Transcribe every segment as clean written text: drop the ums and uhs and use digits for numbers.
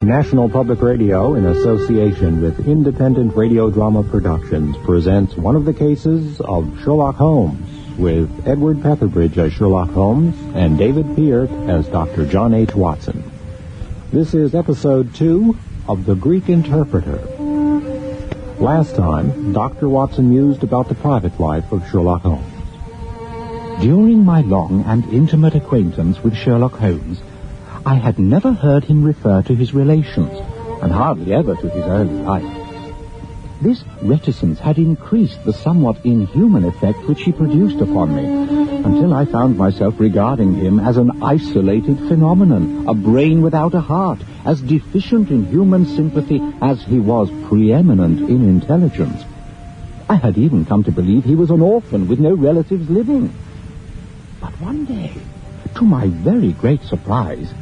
National Public Radio, in association with Independent Radio Drama Productions, presents one of the cases of Sherlock Holmes, with Edward Petherbridge as Sherlock Holmes and David Peart as Dr. John H. Watson. This is episode 2 of The Greek Interpreter. Last time, Dr. Watson mused about the private life of Sherlock Holmes. During my long and intimate acquaintance with Sherlock Holmes, I had never heard him refer to his relations, and hardly ever to his early life. This reticence had increased the somewhat inhuman effect which he produced upon me, until I found myself regarding him as an isolated phenomenon, a brain without a heart, as deficient in human sympathy as he was preeminent in intelligence. I had even come to believe he was an orphan with no relatives living. But one day, to my very great surprise,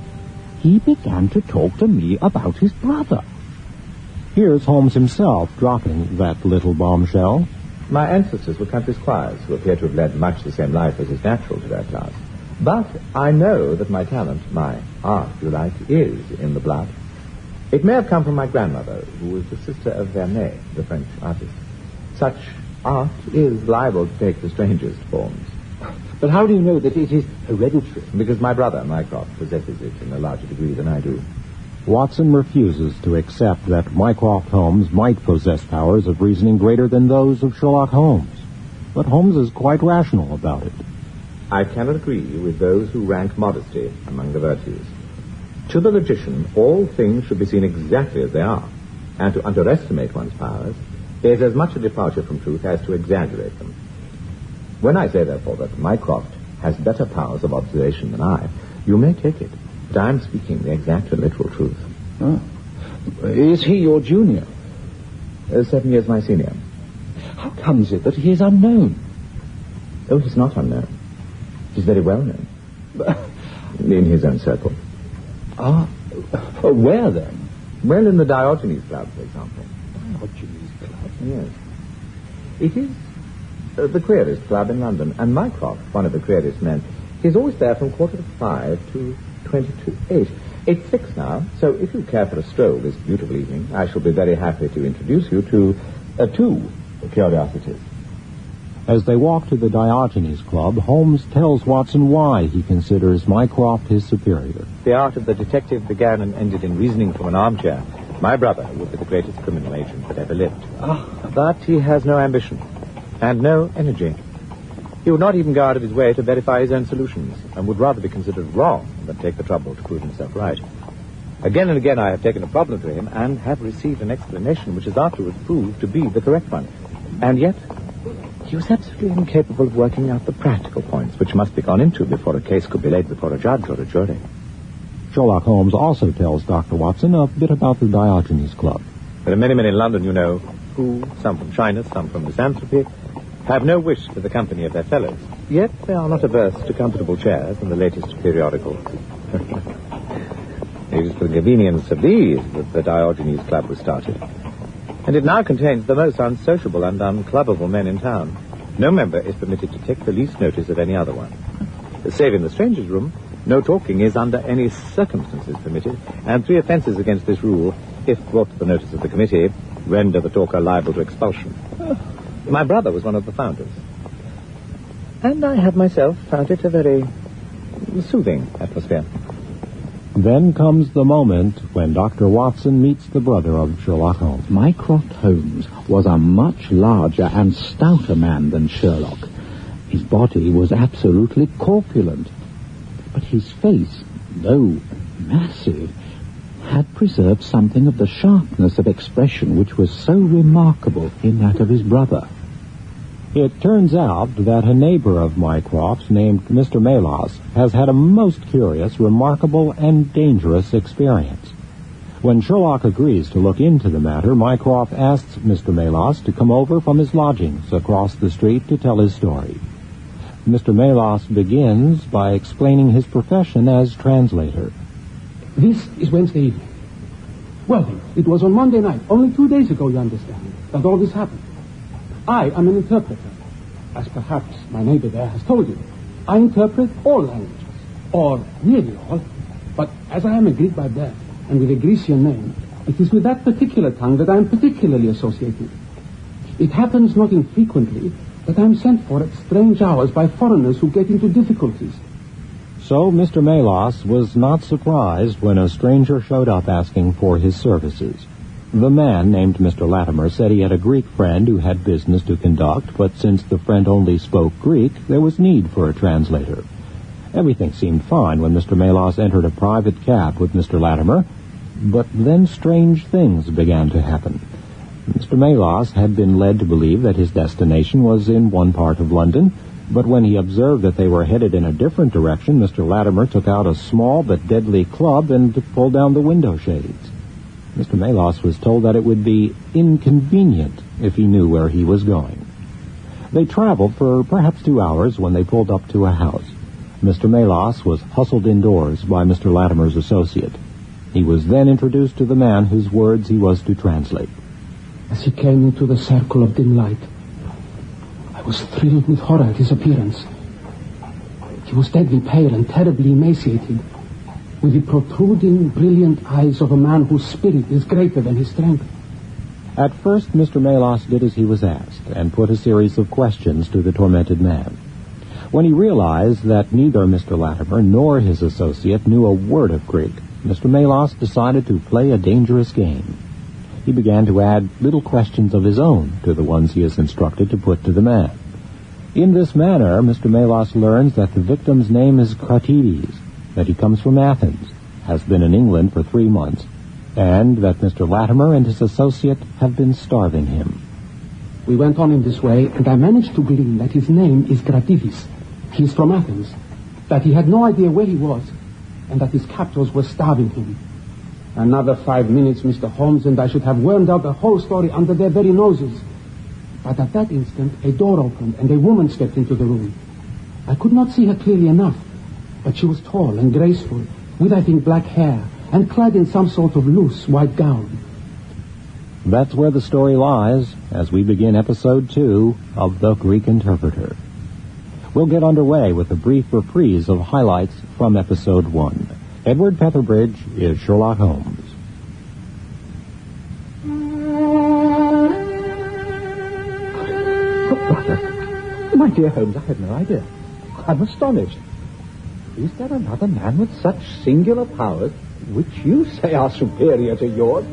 he began to talk to me about his brother. Here's Holmes himself dropping that little bombshell. My ancestors were country squires who appear to have led much the same life as is natural to their class. But I know that my talent, my art, if you like, is in the blood. It may have come from my grandmother, who was the sister of Vernet, the French artist. Such art is liable to take the strangest forms. But how do you know that it is hereditary? Because my brother, Mycroft, possesses it in a larger degree than I do. Watson refuses to accept that Mycroft Holmes might possess powers of reasoning greater than those of Sherlock Holmes. But Holmes is quite rational about it. I cannot agree with those who rank modesty among the virtues. To the logician, all things should be seen exactly as they are, and to underestimate one's powers is as much a departure from truth as to exaggerate them. When I say, therefore, that Mycroft has better powers of observation than I, you may take it, but I am speaking the exact and literal truth. Oh. Is he your junior? 7 years my senior. How comes it that he is unknown? Oh, he's not unknown. He's very well known. In his own circle. Where then? Well, in the Diogenes Club, for example. Diogenes Club? Yes. It is the queerest club in London, and Mycroft, one of the queerest men, is always there from 4:45 to 8:22. It's 6 now, so if you care for a stroll this beautiful evening, I shall be very happy to introduce you to 2 curiosities. As they walk to the Diogenes Club, Holmes tells Watson why he considers Mycroft his superior. The art of the detective began and ended in reasoning from an armchair. My brother would be the greatest criminal agent that ever lived. But he has no ambition and no energy. He would not even go out of his way to verify his own solutions, and would rather be considered wrong than take the trouble to prove himself right. Again and again I have taken a problem to him and have received an explanation which has afterwards proved to be the correct one. And yet, he was absolutely incapable of working out the practical points which must be gone into before a case could be laid before a judge or a jury. Sherlock Holmes also tells Dr. Watson a bit about the Diogenes Club. There are many men in London, you know, who, some from shyness, some from misanthropy, have no wish for the company of their fellows. Yet they are not averse to comfortable chairs and the latest periodicals. It is for the convenience of these that the Diogenes Club was started. And it now contains the most unsociable and unclubbable men in town. No member is permitted to take the least notice of any other one. Save in the strangers' room, no talking is under any circumstances permitted, and 3 offences against this rule, if brought to the notice of the committee, render the talker liable to expulsion. My brother was one of the founders. And I have myself found it a very soothing atmosphere. Then comes the moment when Dr. Watson meets the brother of Sherlock Holmes. Mycroft Holmes was a much larger and stouter man than Sherlock. His body was absolutely corpulent, but his face, though massive, had preserved something of the sharpness of expression which was so remarkable in that of his brother. It turns out that a neighbor of Mycroft's, named Mr. Melas, has had a most curious, remarkable, and dangerous experience. When Sherlock agrees to look into the matter, Mycroft asks Mr. Melas to come over from his lodgings across the street to tell his story. Mr. Melas begins by explaining his profession as translator. This is Wednesday evening. Well, it was on Monday night, only 2 days ago, you understand, that all this happened. I am an interpreter. As perhaps my neighbor there has told you, I interpret all languages, or nearly all, but as I am a Greek by birth, and with a Grecian name, it is with that particular tongue that I am particularly associated. It happens not infrequently that I am sent for at strange hours by foreigners who get into difficulties. So Mr. Melas was not surprised when a stranger showed up asking for his services. The man, named Mr. Latimer, said he had a Greek friend who had business to conduct, but since the friend only spoke Greek, there was need for a translator. Everything seemed fine when Mr. Melas entered a private cab with Mr. Latimer, but then strange things began to happen. Mr. Melas had been led to believe that his destination was in one part of London, but when he observed that they were headed in a different direction, Mr. Latimer took out a small but deadly club and pulled down the window shades. Mr. Melas was told that it would be inconvenient if he knew where he was going. They traveled for perhaps 2 hours when they pulled up to a house. Mr. Melas was hustled indoors by Mr. Latimer's associate. He was then introduced to the man whose words he was to translate. As he came into the circle of dim light, I was thrilled with horror at his appearance. He was deadly pale and terribly emaciated, with the protruding, brilliant eyes of a man whose spirit is greater than his strength. At first, Mr. Melas did as he was asked and put a series of questions to the tormented man. When he realized that neither Mr. Latimer nor his associate knew a word of Greek, Mr. Melas decided to play a dangerous game. He began to add little questions of his own to the ones he is instructed to put to the man. In this manner, Mr. Melas learns that the victim's name is Kratides, that he comes from Athens, has been in England for 3 months, and that Mr. Latimer and his associate have been starving him. We went on in this way, and I managed to glean that his name is Kratides. He is from Athens, that he had no idea where he was, and that his captors were starving him. Another 5 minutes, Mr. Holmes, and I should have wormed out the whole story under their very noses. But at that instant, a door opened, and a woman stepped into the room. I could not see her clearly enough, but she was tall and graceful, with, I think, black hair, and clad in some sort of loose white gown. That's where the story lies as we begin episode 2 of The Greek Interpreter. We'll get underway with a brief reprise of highlights from episode 1. Edward Petherbridge is Sherlock Holmes. Oh, brother, my dear Holmes, I had no idea. I'm astonished. Is there another man with such singular powers, which you say are superior to yours?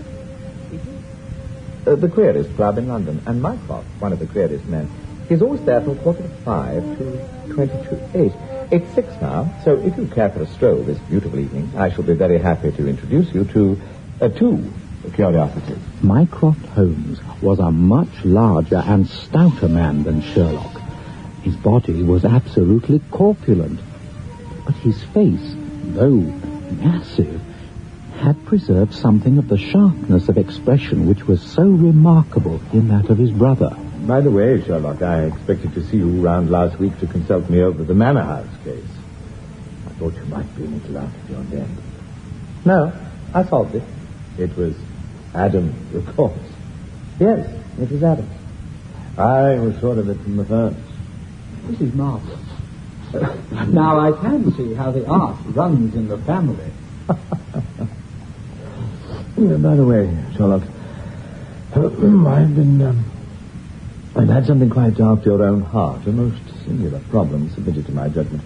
The Querist Club in London, and Mycroft, one of the Querist men. He's always there from 4:45 to 22:08. It's 6 now, so if you care for a stroll this beautiful evening, I shall be very happy to introduce you to 2 curiosities. Mycroft Holmes was a much larger and stouter man than Sherlock. His body was absolutely corpulent, but his face, though massive, had preserved something of the sharpness of expression which was so remarkable in that of his brother. By the way, Sherlock, I expected to see you round last week to consult me over the Manor House case. I thought you might be a little out of your depth. No, I solved it. It was Adams, of course. Yes, it was Adams. I was sure of it from the first. This is marvelous. Now I can see how the art runs in the family. By the way, Sherlock, I've had something quite after your own heart, a most singular problem submitted to my judgment.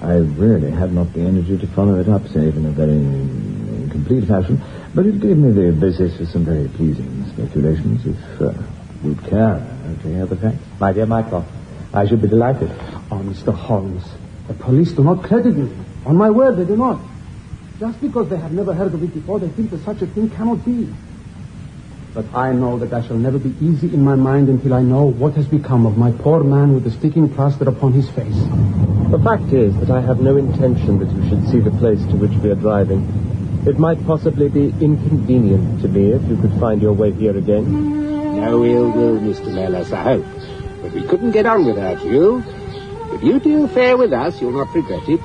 I really have not the energy to follow it up, save in a very incomplete fashion, but it gave me the basis for some very pleasing speculations, if you'd care to hear the facts. My dear Mycroft, I should be delighted. Oh, Mr. Holmes, the police do not credit me. On my word, they do not. Just because they have never heard of it before, they think that such a thing cannot be. But I know that I shall never be easy in my mind until I know what has become of my poor man with the sticking plaster upon his face. The fact is that I have no intention that you should see the place to which we are driving. It might possibly be inconvenient to me if you could find your way here again. No ill will, Mr. Melas, I hope. But we couldn't get on without you. If you deal fair with us, you'll not regret it.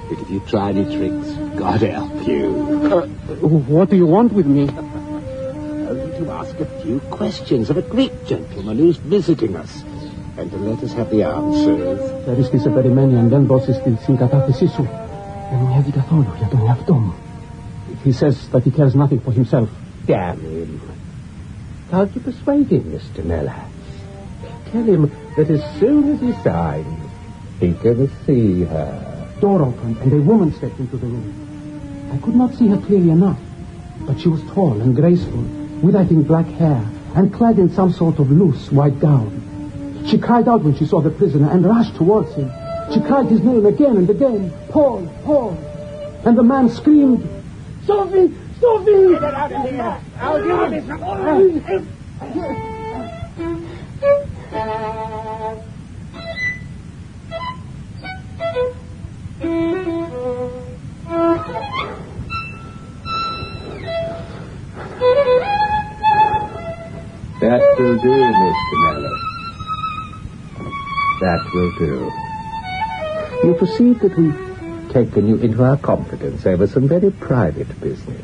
But if you try any tricks, God help you. What do you want with me? Only to ask a few questions of a Greek gentleman who's visiting us, and to let us have the answers. There is this very many, and then both is the syncatapesisu. And we have it all, you don't have them. He says that he cares nothing for himself. Damn him. Can't you persuade him, Mr. Mellas? Tell him that as soon as he signs, he can see her. Door opened, and a woman stepped into the room. I could not see her clearly enough, but she was tall and graceful, with, I think, black hair, and clad in some sort of loose white gown. She cried out when she saw the prisoner and rushed towards him. She cried his name again and again, Paul, Paul. And the man screamed, Sophie, Sophie! Get out of here! I'll deal with this. That will do, Mr. Mellas. That will do. You perceive that we've taken you into our confidence over some very private business.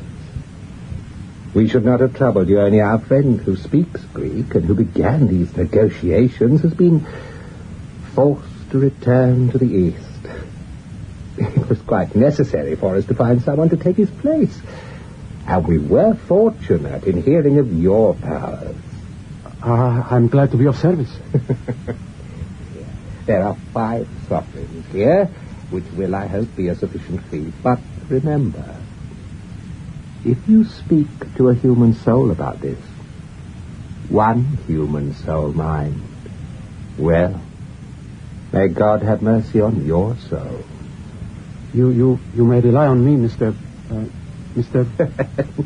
We should not have troubled you, only our friend who speaks Greek and who began these negotiations has been forced to return to the East. It was quite necessary for us to find someone to take his place. And we were fortunate in hearing of your powers. I'm glad to be of service. There are 5 sovereigns here, which will, I hope, be a sufficient fee. But remember, if you speak to a human soul about this, one human soul mind, well, may God have mercy on your soul. You may rely on me, Mr.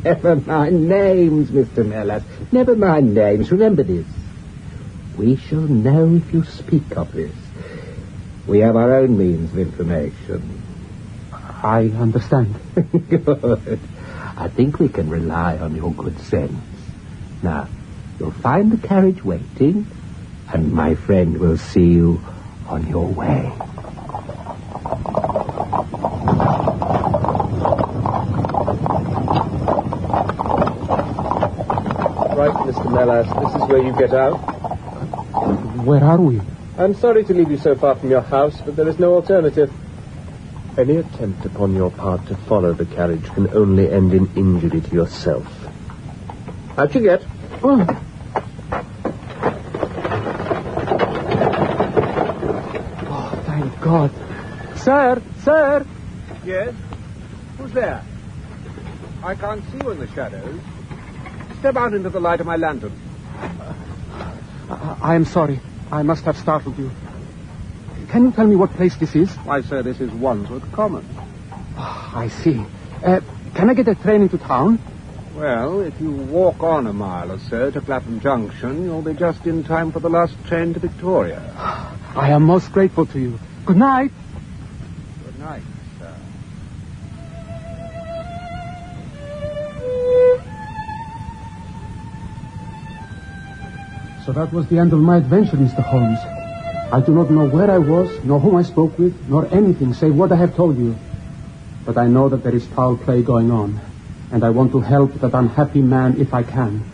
Never mind names, Mr. Mellas. Never mind names. Remember this. We shall know if you speak of this. We have our own means of information. I understand. Good. I think we can rely on your good sense. Now, you'll find the carriage waiting, and my friend will see you on your way. Right, Mr. Mellas, this is where you get out. Where are we? I'm sorry to leave you so far from your house, but there is no alternative. Any attempt upon your part to follow the carriage can only end in injury to yourself. Out you get. Oh, thank God. Sir! Sir! Yes? Who's there? I can't see you in the shadows. Step out into the light of my lantern. I am sorry. I must have startled you. Can you tell me what place this is? Why, sir, this is Wandsworth Common. Oh, I see. Can I get a train into town? Well, if you walk on a mile or so to Clapham Junction, you'll be just in time for the last train to Victoria. I am most grateful to you. Good night. Good night, sir. So that was the end of my adventure, Mr. Holmes. I do not know where I was, nor whom I spoke with, nor anything save what I have told you. But I know that there is foul play going on, and I want to help that unhappy man if I can.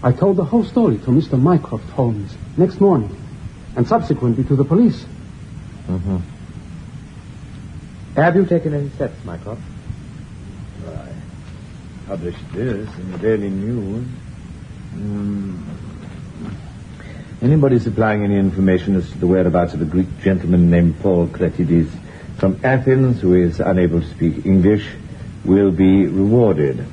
I told the whole story to Mr. Mycroft Holmes next morning, and subsequently to the police. Mm-hmm. Have you taken any steps, Mycroft? I published this in the Daily News. Anybody supplying any information as to the whereabouts of a Greek gentleman named Paul Cretides from Athens who is unable to speak English will be rewarded.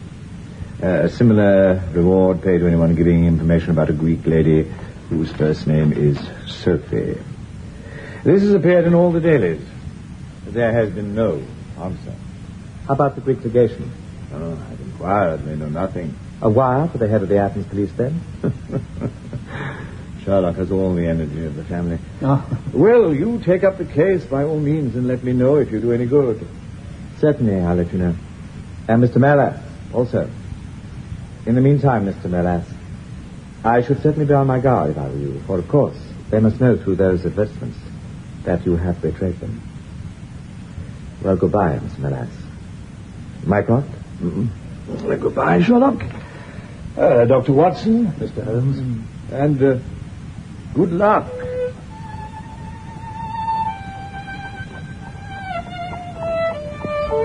A similar reward paid to anyone giving information about a Greek lady whose first name is Sophie. This has appeared in all the dailies. There has been no answer. How about the Greek legation? Oh, I've inquired. They know nothing. A wire for the head of the Athens police, then? Sherlock has all the energy of the family. Oh. Well, you take up the case by all means and let me know if you do any good. Certainly, I'll let you know. And Mr. Mellas, also. In the meantime, Mr. Mellas, I should certainly be on my guard if I were you, for, of course, they must know through those advertisements that you have betrayed them. Well, goodbye, Mr. Mellas. Mycroft? Well, goodbye, Sherlock. Dr. Watson, Mr. Holmes, and good luck.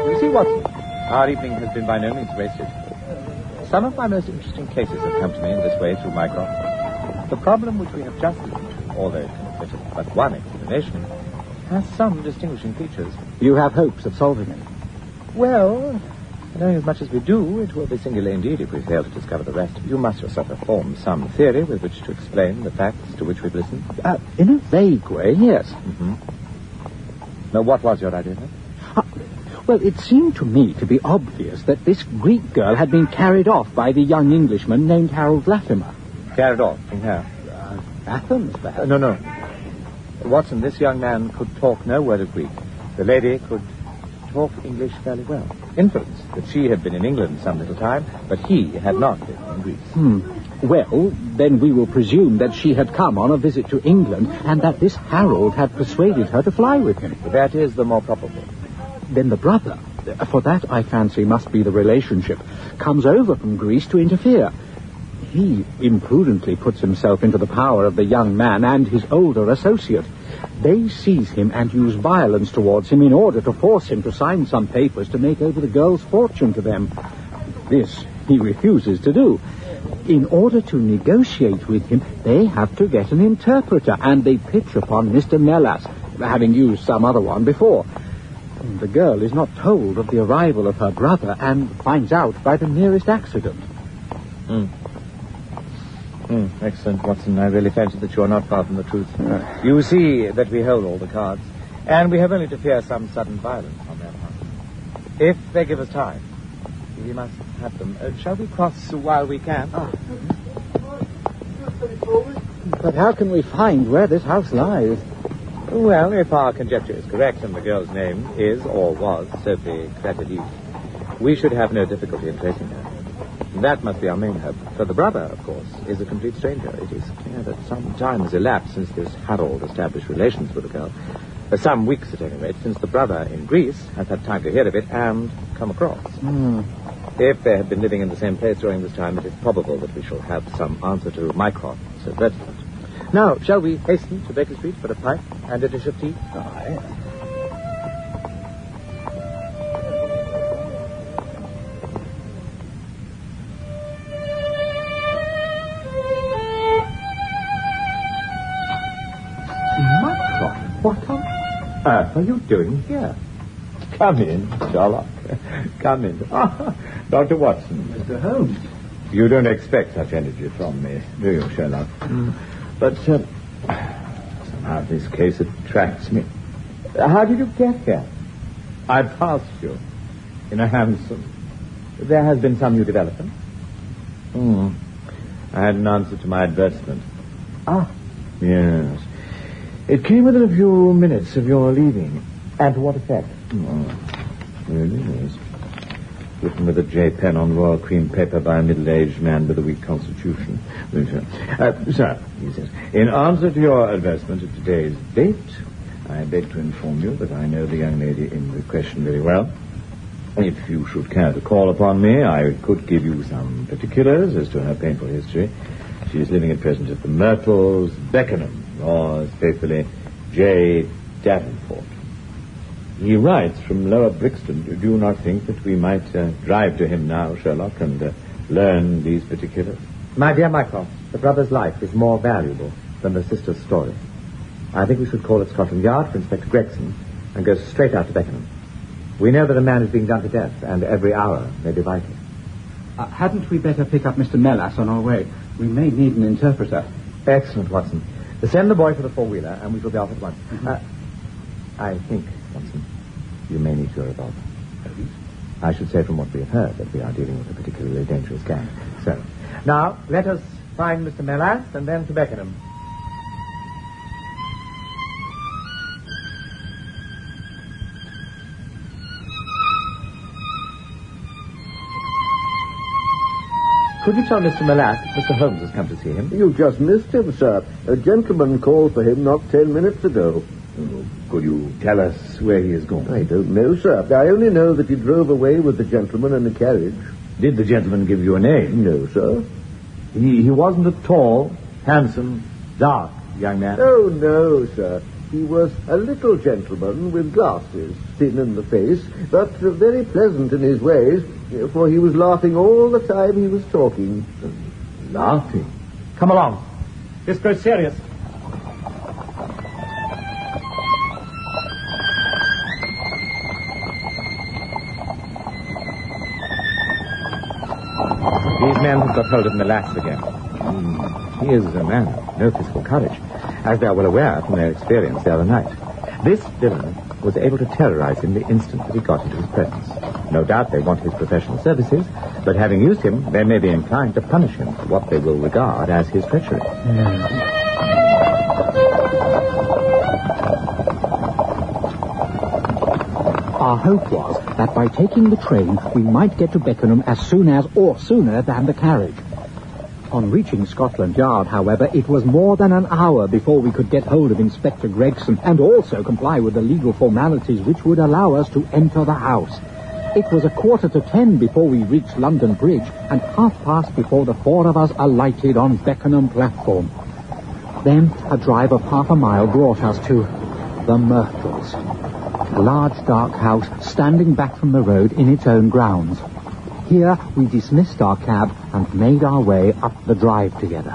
You see, Watson, Our evening has been by no means wasted. Some of my most interesting cases have come to me in this way through Mycroft. The problem which we have just looked into, although it can fit but one explanation, has some distinguishing features. You have hopes of solving it? Well, knowing as much as we do, it will be singular indeed if we fail to discover the rest. You must yourself have formed some theory with which to explain the facts to which we've listened. In a vague way, yes. Mm-hmm. Now, what was your idea, then? Well, it seemed to me to be obvious that this Greek girl had been carried off by the young Englishman named Harold Latimer. Carried off? From where? Athens, perhaps. No. Watson, this young man could talk no word of Greek. The lady could talk English fairly well. Inference that she had been in England some little time, but he had not been in Greece. Well, then we will presume that she had come on a visit to England and that this Harold had persuaded her to fly with him. That is the more probable. Then the brother, for that I fancy must be the relationship, comes over from Greece to interfere. He imprudently puts himself into the power of the young man and his older associate. They seize him and use violence towards him in order to force him to sign some papers to make over the girl's fortune to them. This he refuses to do. In order to negotiate with him, they have to get an interpreter, and they pitch upon Mr. Melas, having used some other one before. The girl is not told of the arrival of her brother and finds out by the merest accident. Excellent, Watson. I really fancy that you are not far from the truth. You see that we hold all the cards, and we have only to fear some sudden violence on their part. If they give us time, we must have them. Shall we cross while we can? But how can we find where this house lies? Well, if our conjecture is correct and the girl's name is or was Sophie Clatidis, we should have no difficulty in tracing her. That must be our main hope. For the brother, of course, is a complete stranger. It is clear that some time has elapsed since this Harold established relations with the girl. Some weeks, at any rate, since the brother in Greece has had time to hear of it and come across. If they have been living in the same place during this time, it is probable that we shall have some answer to Mycroft's advertisement. Now, shall we hasten to Baker Street for a pipe and a dish of tea? Aye. Mycroft, what on earth are you doing here? Come in, Sherlock. Come in. Dr. Watson. Mr. Holmes. You don't expect such energy from me, do you, Sherlock? But somehow this case attracts me. How did you get here? I passed you in a hansom. There has been some new development? I had an answer to my advertisement. Yes. It came within a few minutes of your leaving. And to what effect? Really, yes. Written with a J pen on royal cream paper by a middle-aged man with a weak constitution. Sir, he says, in answer to your advertisement of today's date, I beg to inform you that I know the young lady in question very well. If you should care to call upon me, I could give you some particulars as to her painful history. She is living at present at the Myrtles, Beckenham. Yours faithfully, J. Davenport. He writes from Lower Brixton. Do you not think that we might drive to him now, Sherlock, and learn these particulars? My dear Mycroft, the brother's life is more valuable than the sister's story. I think we should call at Scotland Yard for Inspector Gregson and go straight out to Beckenham. We know that a man is being done to death, and every hour may be vital. Hadn't we better pick up Mr. Melas on our way? We may need an interpreter. Excellent, Watson. Send the boy for the four-wheeler, and we shall be off at once. I think, Watson, you may need your revolver. I should say from what we have heard that we are dealing with a particularly dangerous gang. So, now, let us find Mr. Melas and then to Beckenham. Could you tell Mr. Melas that Mr. Holmes has come to see him? You just missed him, sir. A gentleman called for him not 10 minutes ago. Could you tell us where he is going? I don't know, sir. I only know that he drove away with the gentleman in the carriage. Did the gentleman give you a name? No, sir. He wasn't a tall, handsome, dark young man? Oh, no, sir. He was a little gentleman with glasses, thin in the face, but very pleasant in his ways, for he was laughing all the time he was talking. Laughing? Come along. This grows serious. These men have got hold of Melax again. He is a man of no physical courage, as they are well aware from their experience the other night. This villain was able to terrorize him the instant that he got into his presence. No doubt they want his professional services, but having used him, they may be inclined to punish him for what they will regard as his treachery. Our hope was that by taking the train, we might get to Beckenham as soon as, or sooner than, the carriage. On reaching Scotland Yard, however, it was more than an hour before we could get hold of Inspector Gregson and also comply with the legal formalities which would allow us to enter the house. It was 9:45 before we reached London Bridge and 5:30 before the four of us alighted on Beckenham platform. Then a drive of half a mile brought us to the Myrtles, a large dark house standing back from the road in its own grounds. Here we dismissed our cab and made our way up the drive together.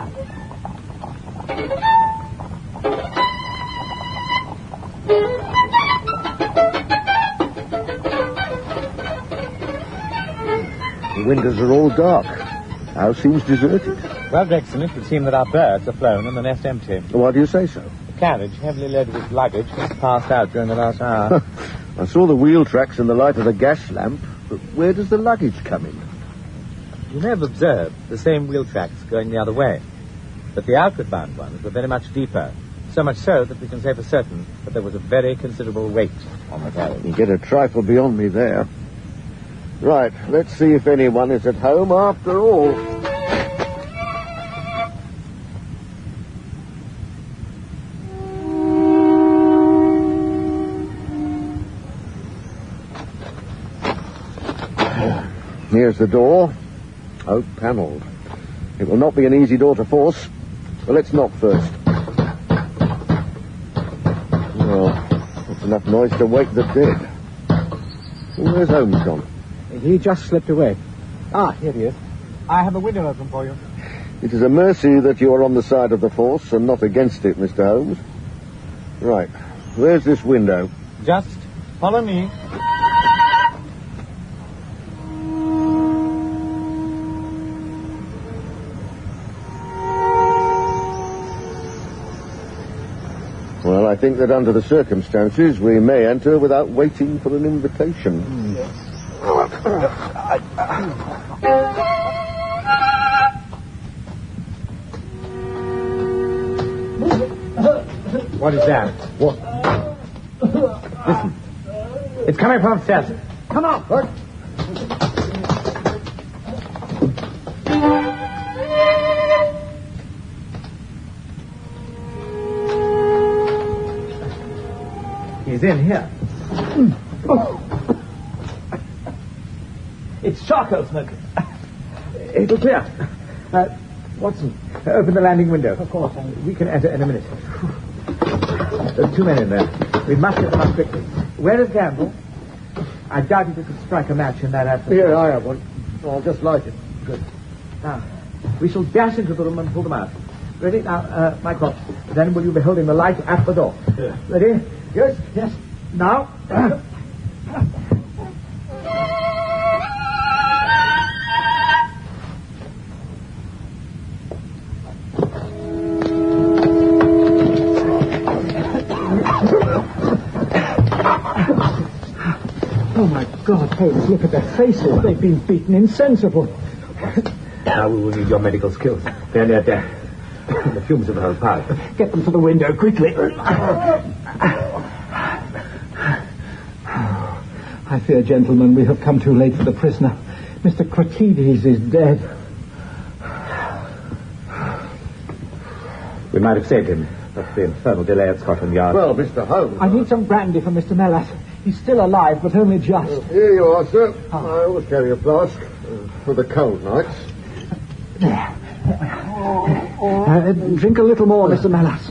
The windows are all dark. The house seems deserted. Well, Gregson, it would seem that our birds are flown and the nest empty. Why do you say so? The carriage, heavily loaded with luggage, has passed out during the last hour. I saw the wheel tracks in the light of the gas lamp, but where does the luggage come in? You may have observed the same wheel tracks going the other way, but the outward bound ones were very much deeper, so much so that we can say for certain that there was a very considerable weight on the carriage. You get a trifle beyond me there. Right, let's see if anyone is at home after all. Here's the door. Oak-panelled. It will not be an easy door to force. But let's knock first. Well, that's enough noise to wake the dead. Where's Holmes gone? He just slipped away. Ah, here he is. I have a window open for you. It is a mercy that you are on the side of the force and not against it, Mr. Holmes. Right. Where's this window? Just follow me. Well, I think that under the circumstances, we may enter without waiting for an invitation. What is that? What? Listen. It's coming from upstairs. Come on, Bert. He's in here. It's charcoal smoke. It'll clear. Watson, open the landing window. Of course. We can enter in a minute. There's 2 men in there. We must get them out quickly. Where is Gamble? I doubt if you could strike a match in that atmosphere. Here, I have one. I'll just light it. Good. Now, we shall dash into the room and pull them out. Ready? Now, Mycroft, then will you be holding the light at the door? Yeah. Ready? Yes? Yes. Now. Oh, my God, Holmes, look at their faces. They've been beaten insensible. Now we will need your medical skills. They're near death. The fumes of the whole pile. Get them to the window, quickly. I fear, gentlemen, we have come too late for the prisoner. Mr. Cratides is dead. We might have saved him, but the infernal delay at Scotland Yard. Well, Mr. Holmes. I need some brandy for Mr. Mellas. He's still alive, but only just. Here you are, sir. I always carry a flask for the cold nights. Drink a little more, Mr. Mellas.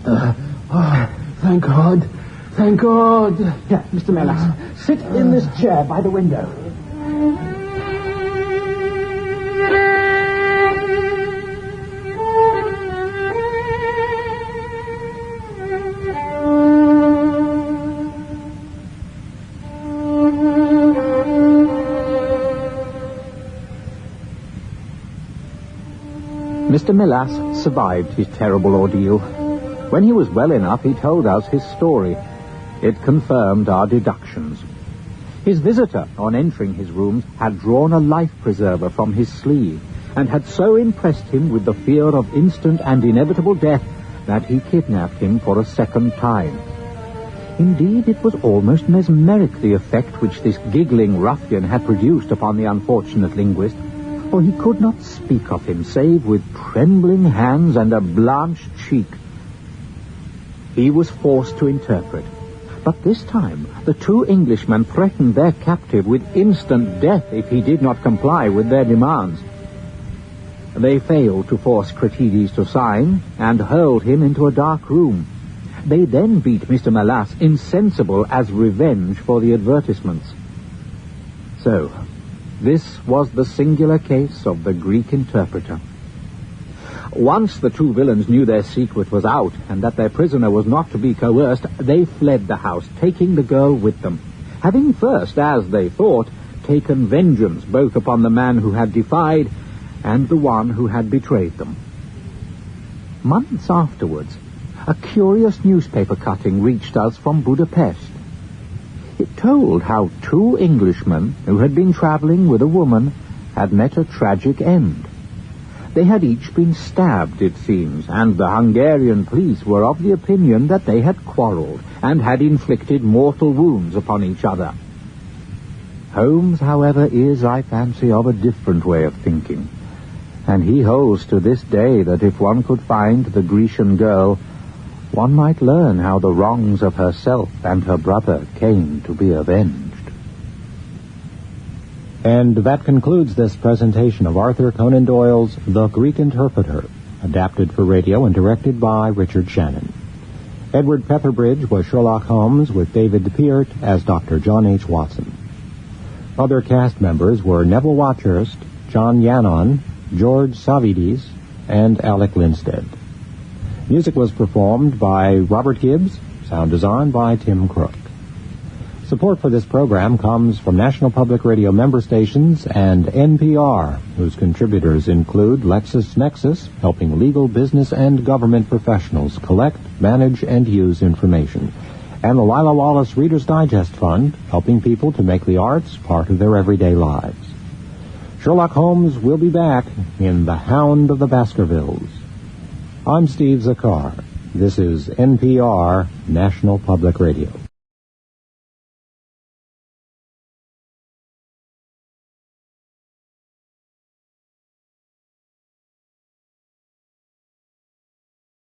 Thank God. Thank God. Here, Mr. Melas, sit in this chair by the window. Mr. Melas survived his terrible ordeal. When he was well enough, he told us his story. It confirmed our deductions. His visitor, on entering his rooms, had drawn a life-preserver from his sleeve and had so impressed him with the fear of instant and inevitable death that he kidnapped him for a second time. Indeed, it was almost mesmeric, the effect which this giggling ruffian had produced upon the unfortunate linguist, for he could not speak of him save with trembling hands and a blanched cheek. He was forced to interpret. But this time, the two Englishmen threatened their captive with instant death if he did not comply with their demands. They failed to force Cretides to sign and hurled him into a dark room. They then beat Mr. Melas insensible as revenge for the advertisements. So, this was the singular case of the Greek interpreter. Once the two villains knew their secret was out and that their prisoner was not to be coerced, they fled the house, taking the girl with them, having first, as they thought, taken vengeance both upon the man who had defied and the one who had betrayed them. Months afterwards, a curious newspaper cutting reached us from Budapest. It told how two Englishmen who had been traveling with a woman had met a tragic end. They had each been stabbed, it seems, and the Hungarian police were of the opinion that they had quarreled and had inflicted mortal wounds upon each other. Holmes, however, is, I fancy, of a different way of thinking, and he holds to this day that if one could find the Grecian girl, one might learn how the wrongs of herself and her brother came to be avenged. And that concludes this presentation of Arthur Conan Doyle's The Greek Interpreter, adapted for radio and directed by Richard Shannon. Edward Petherbridge was Sherlock Holmes, with David Peart as Dr. John H. Watson. Other cast members were Neville Watchurst, John Yannon, George Savides, and Alec Linstead. Music was performed by Robert Gibbs, sound design by Tim Crook. Support for this program comes from National Public Radio member stations and NPR, whose contributors include LexisNexis, helping legal, business, and government professionals collect, manage, and use information, and the Lila Wallace Reader's Digest Fund, helping people to make the arts part of their everyday lives. Sherlock Holmes will be back in The Hound of the Baskervilles. I'm Steve Zakar. This is NPR, National Public Radio.